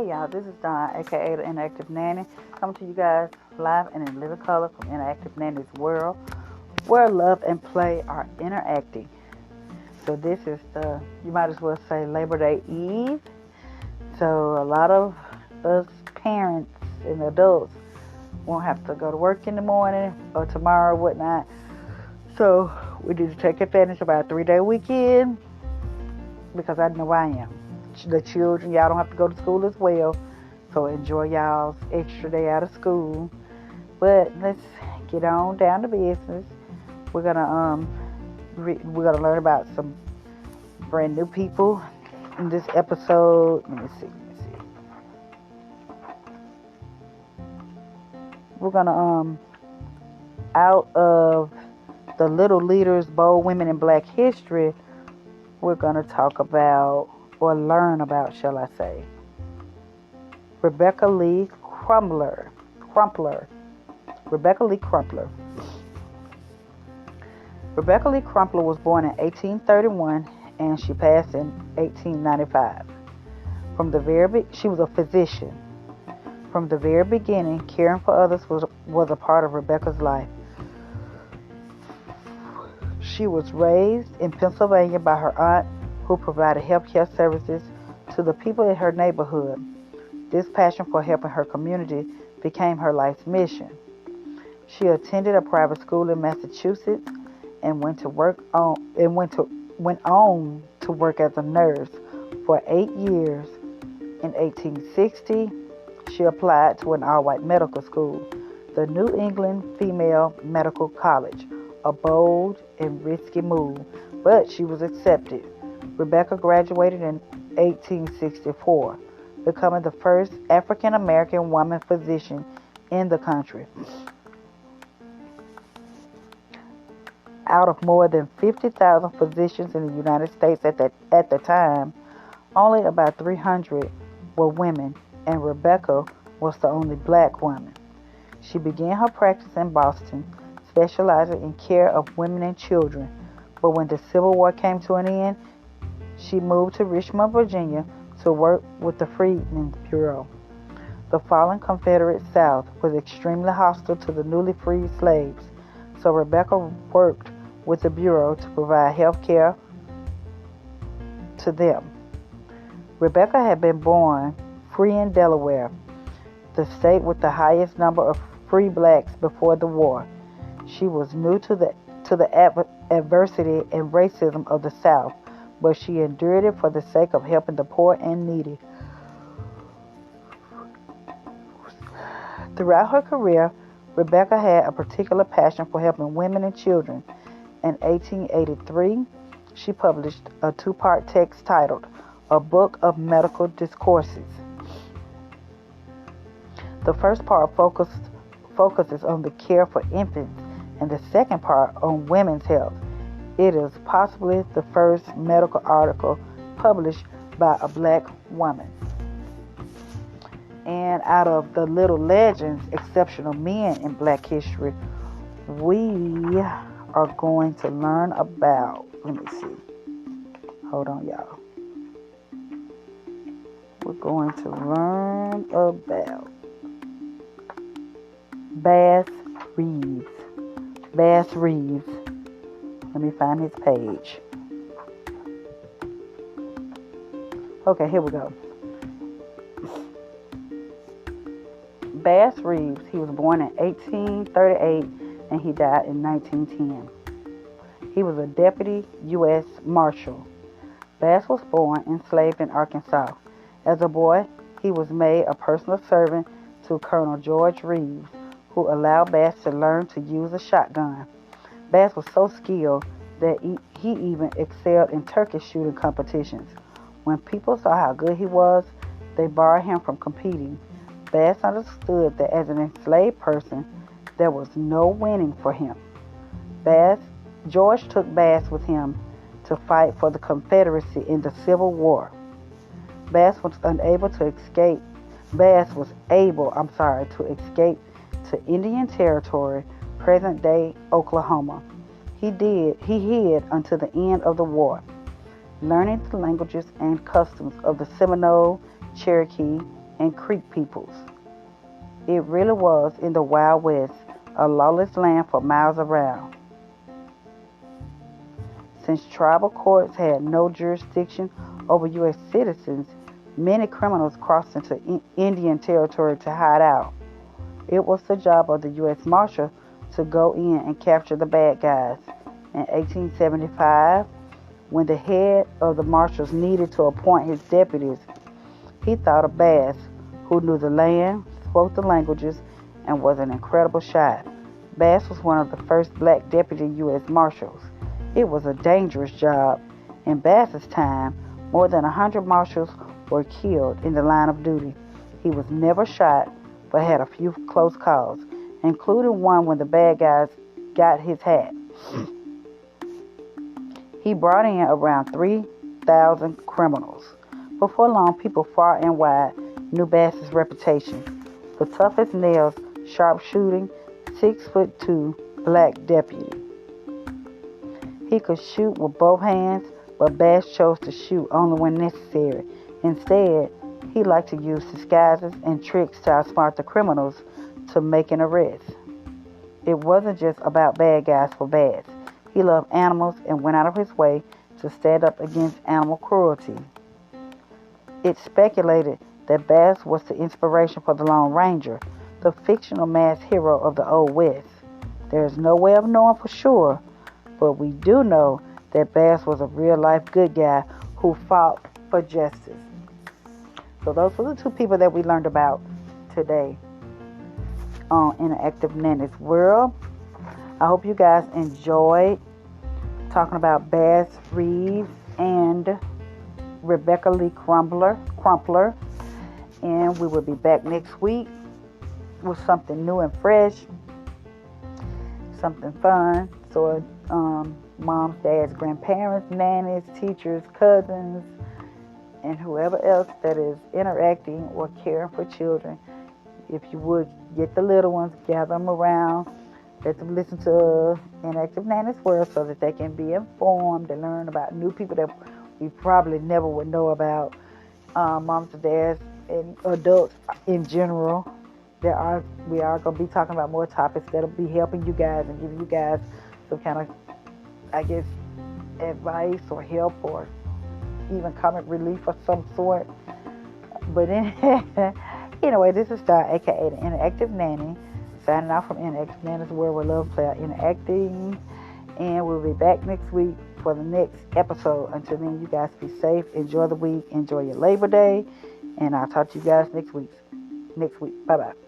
Hey y'all, this is Don, aka the Inactive Nanny, coming to you guys live and in living color from Inactive Nanny's world, where love and play are interacting. So this is you might as well say Labor Day Eve. So a lot of us parents and adults won't have to go to work in the morning or tomorrow or whatnot. So we need to take advantage of our 3-day weekend because I know I am. The children, y'all don't have to go to school as well. So enjoy y'all's extra day out of school. But let's get on down to business. We're gonna learn about some brand new people in this episode. Let me see. We're gonna out of the Little Leaders, Bold Women in Black History, we're gonna talk about or learn about, shall I say, Rebecca Lee Crumpler. Rebecca Lee Crumpler. Rebecca Lee Crumpler was born in 1831 and she passed in 1895. She was a physician. From the very beginning, caring for others was a part of Rebecca's life. She was raised in Pennsylvania by her aunt, who provided health care services to the people in her neighborhood. This passion for helping her community became her life's mission. She attended a private school in Massachusetts and went on to work as a nurse for 8 years. In 1860, she applied to an all-white medical school, the New England Female Medical College, a bold and risky move, but she was accepted. Rebecca graduated in 1864, becoming the first African American woman physician in the country. Out of more than 50,000 physicians in the United States at the time, only about 300 were women, and Rebecca was the only black woman. She began her practice in Boston, specializing in care of women and children, but when the Civil War came to an end, she moved to Richmond, Virginia to work with the Freedmen's Bureau. The fallen Confederate South was extremely hostile to the newly freed slaves, so Rebecca worked with the Bureau to provide health care to them. Rebecca had been born free in Delaware, the state with the highest number of free blacks before the war. She was new to the adversity and racism of the South, but she endured it for the sake of helping the poor and needy. Throughout her career, Rebecca had a particular passion for helping women and children. In 1883, she published a 2-part text titled A Book of Medical Discourses. The first part focuses on the care for infants, and the second part on women's health. It is possibly the first medical article published by a black woman. And out of the Little Legends, Exceptional Men in Black History, we are going to learn about, let me see. Hold on, y'all. We're going to learn about Bass Reeves. Bass Reeves. Let me find his page. Okay, here we go. Bass Reeves, he was born in 1838 and he died in 1910. He was a deputy U.S. Marshal. Bass was born enslaved in Arkansas. As a boy, he was made a personal servant to Colonel George Reeves, who allowed Bass to learn to use a shotgun. Bass was so skilled that he even excelled in turkey shooting competitions. When people saw how good he was, they barred him from competing. Bass understood that as an enslaved person, there was no winning for him. George took Bass with him to fight for the Confederacy in the Civil War. Bass was able to escape to Indian Territory, present-day Oklahoma. He hid until the end of the war. learning the languages and customs of the Seminole, Cherokee, and Creek peoples. It really was, in the Wild West, a lawless land for miles around. Since tribal courts had no jurisdiction over U.S. citizens, many criminals crossed into Indian territory to hide out. It was the job of the U.S. Marshal to go in and capture the bad guys. In 1875, when the head of the marshals needed to appoint his deputies, he thought of Bass, who knew the land, spoke the languages, and was an incredible shot. Bass was one of the first black deputy U.S. Marshals. It was a dangerous job. In Bass's time, more than 100 marshals were killed in the line of duty. He was never shot, but had a few close calls, including one when the bad guys got his hat. He brought in around 3,000 criminals. Before long, people far and wide knew Bass's reputation. The tough as nails, sharpshooting, 6'2" black deputy. He could shoot with both hands, but Bass chose to shoot only when necessary. Instead, he liked to use disguises and tricks to outsmart the criminals to make an arrest. It wasn't just about bad guys for Bass. He loved animals and went out of his way to stand up against animal cruelty. It's speculated that Bass was the inspiration for the Lone Ranger, the fictional masked hero of the Old West. There is no way of knowing for sure, but we do know that Bass was a real-life good guy who fought for justice. So those were the two people that we learned about today on Interactive Nanny's World. I hope you guys enjoyed talking about Bass Reeves and Rebecca Lee Crumpler. And we will be back next week with something new and fresh, something fun. So moms, dads, grandparents, nannies, teachers, cousins, and whoever else that is interacting or caring for children, if you would, get the little ones, gather them around, let them listen to Interactive Nanny's World so that they can be informed and learn about new people that we probably never would know about. Moms and dads and adults in general. We are going to be talking about more topics that'll be helping you guys and giving you guys some kind of, I guess, advice or help or even comic relief of some sort. But anyway, this is Star, aka the Interactive Nanny, signing off from Interactive Nanny's World, where love play out interacting. And we'll be back next week for the next episode. Until then, you guys be safe, enjoy the week, enjoy your Labor Day, and I'll talk to you guys next week. Bye bye.